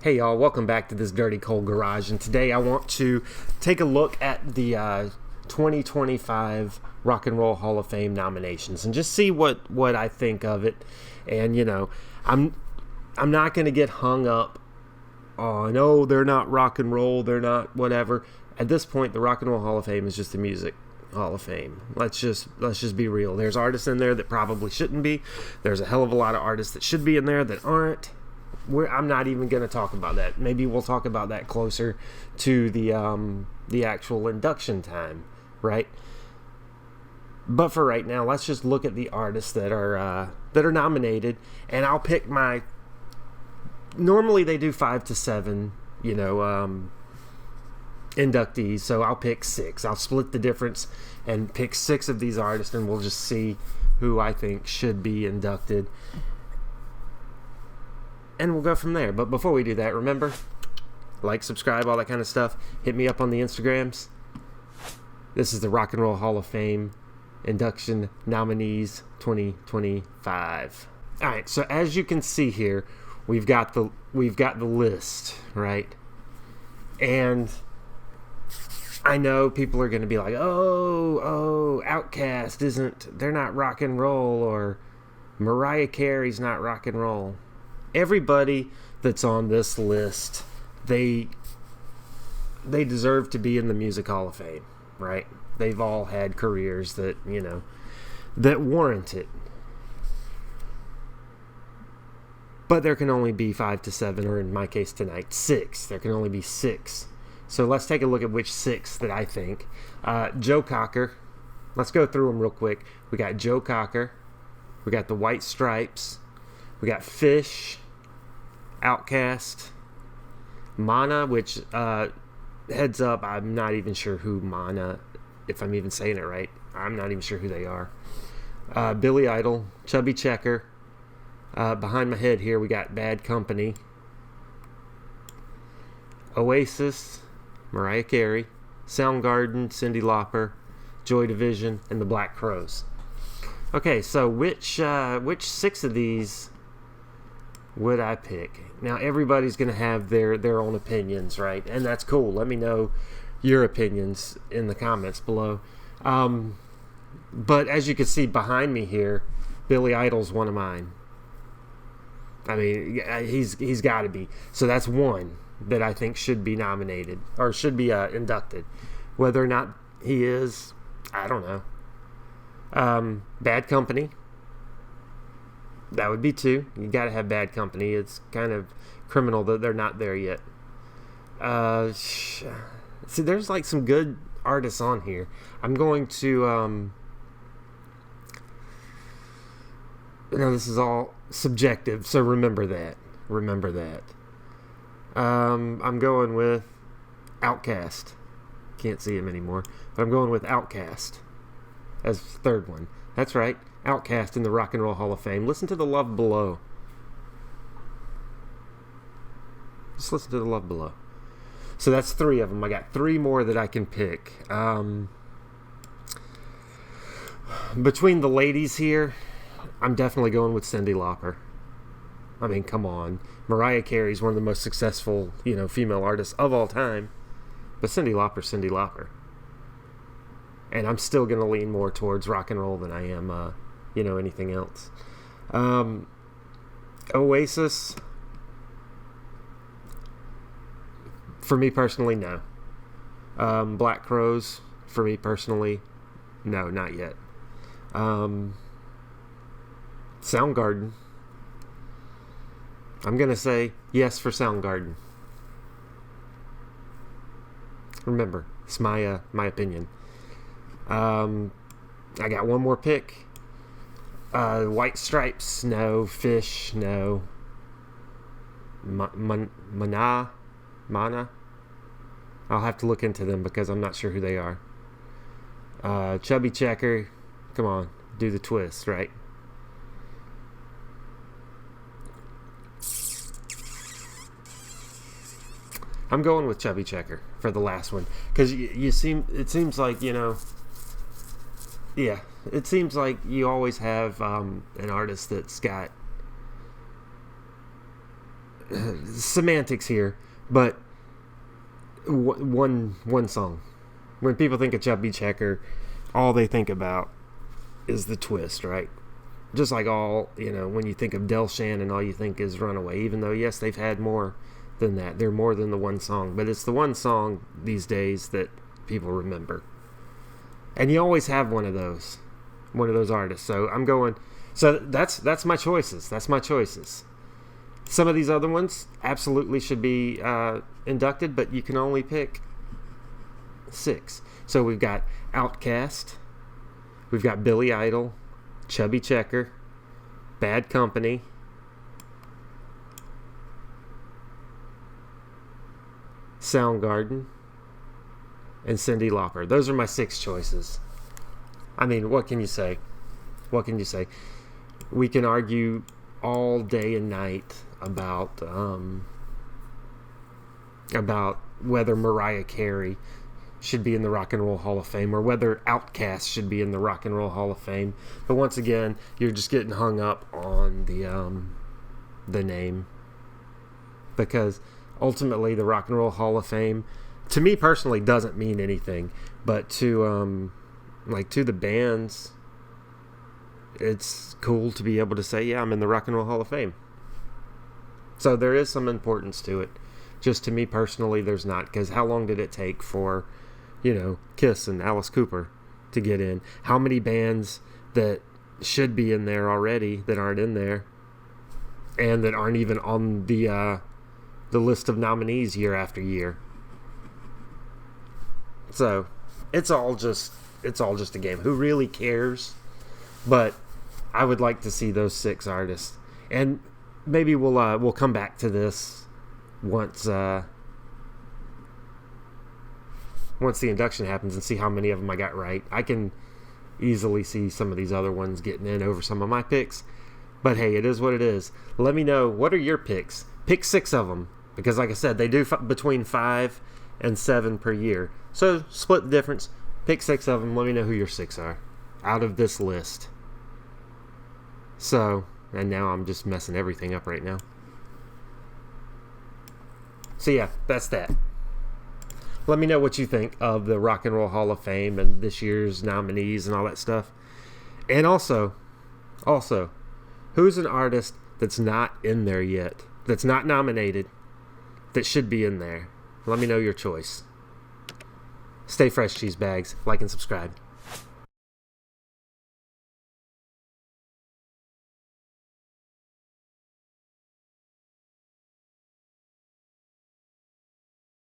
Hey y'all, welcome back to this Dirty Cold Garage, and today I want to take a look at the 2025 Rock and Roll Hall of Fame nominations and just see what I think of it. And I'm not going to get hung up on, oh, they're not rock and roll, they're not whatever. At this point, the Rock and Roll Hall of Fame is just the music Hall of Fame. Let's just be real. There's artists in there that probably shouldn't be. There's a hell of a lot of artists that should be in there that aren't. I'm not even going to talk about that. Maybe we'll talk about that closer to the actual induction time, right? But for right now, let's just look at the artists that are nominated, and I'll pick my. Normally they do 5 to 7, inductees, so I'll pick 6. I'll split the difference and pick 6 of these artists, and we'll just see who I think should be inducted. And we'll go from there. But before we do that, remember, like, subscribe, all that kind of stuff. Hit me up on the Instagrams. This is the Rock and Roll Hall of Fame Induction Nominees 2025. All right, so as you can see here, we've got the list, right? And I know people are going to be like, oh, Outkast they're not rock and roll, or Mariah Carey's not rock and roll. Everybody that's on this list, they deserve to be in the Music Hall of Fame, right? They've all had careers that warrant it. But there can only be 5 to 7, or in my case tonight, 6. There can only be 6. So let's take a look at which 6 that I think. Joe Cocker. Let's go through them real quick. We got Joe Cocker. We got the White Stripes. We got Fish, Outkast, Mana, which, heads up, I'm not even sure who Mana, if I'm even saying it right. I'm not even sure who they are. Billy Idol, Chubby Checker. Behind my head here, we got Bad Company, Oasis, Mariah Carey, Soundgarden, Cyndi Lauper, Joy Division, and the Black Crowes. Okay, so which 6 of these would I pick? Now, everybody's going to have their own opinions, right? And that's cool. Let me know your opinions in the comments below. But as you can see behind me here, Billy Idol's one of mine. I mean, he's got to be. So that's one that I think should be nominated, or should be inducted. Whether or not he is, I don't know. Bad Company. That would be 2. You got to have Bad Company. It's kind of criminal that they're not there yet. See, there's like some good artists on here. I'm going to, this is all subjective, so remember that. I'm going with Outkast. Can't see him anymore, but I'm going with Outkast as third one. That's right. Outkast in the Rock and Roll Hall of Fame. Listen to the Love Below. Just listen to the Love Below. So that's 3 of them. I got 3 more that I can pick. Between the ladies here, I'm definitely going with Cyndi Lauper. I mean, come on. Mariah Carey's one of the most successful, female artists of all time. But Cyndi Lauper. And I'm still going to lean more towards rock and roll than I am, anything else. Oasis, for me personally, no. Black Crowes, for me personally, no, not yet. Soundgarden, I'm going to say yes for Soundgarden. Remember, it's my opinion. I got one more pick. White Stripes, no. Fish, no. Mana. I'll have to look into them because I'm not sure who they are. Chubby Checker, come on, do the twist, right? I'm going with Chubby Checker for the last one because it seems like it seems like you always have an artist that's got semantics here, but one song. When people think of Chubby Checker, all they think about is the twist, right? Just like when you think of Del Shannon, all you think is Runaway, even though, yes, they've had more than that. They're more than the one song, but it's the one song these days that people remember. And you always have one of those artists. So that's my choices. That's my choices. Some of these other ones absolutely should be inducted, but you can only pick 6. So we've got Outkast, we've got Billy Idol, Chubby Checker, Bad Company, Soundgarden, and Cyndi Lauper. Those are my 6 choices. I mean, what can you say? What can you say? We can argue all day and night about whether Mariah Carey should be in the Rock and Roll Hall of Fame or whether Outkast should be in the Rock and Roll Hall of Fame. But once again, you're just getting hung up on the name, because ultimately the Rock and Roll Hall of Fame, to me personally, doesn't mean anything, but to the bands, it's cool to be able to say, yeah, I'm in the Rock and Roll Hall of Fame. So there is some importance to it. Just to me personally, there's not, because how long did it take for, Kiss and Alice Cooper to get in? How many bands that should be in there already that aren't in there, and that aren't even on the list of nominees year after year? So it's all just a game. Who really cares? But I would like to see those 6 artists, and maybe we'll come back to this once the induction happens and see how many of them I got right. I can easily see some of these other ones getting in over some of my picks, but hey, it is what it is. Let me know, what are your picks? Pick 6 of them, because like I said, they do between 5 and 7 per year. So split the difference. Pick 6 of them. Let me know who your 6 are out of this list. So, and now I'm just messing everything up right now. So yeah, that's that. Let me know what you think of the Rock and Roll Hall of Fame and this year's nominees and all that stuff. And also, who's an artist that's not in there yet, that's not nominated, that should be in there? Let me know your choice. Stay fresh, cheese bags. Like and subscribe.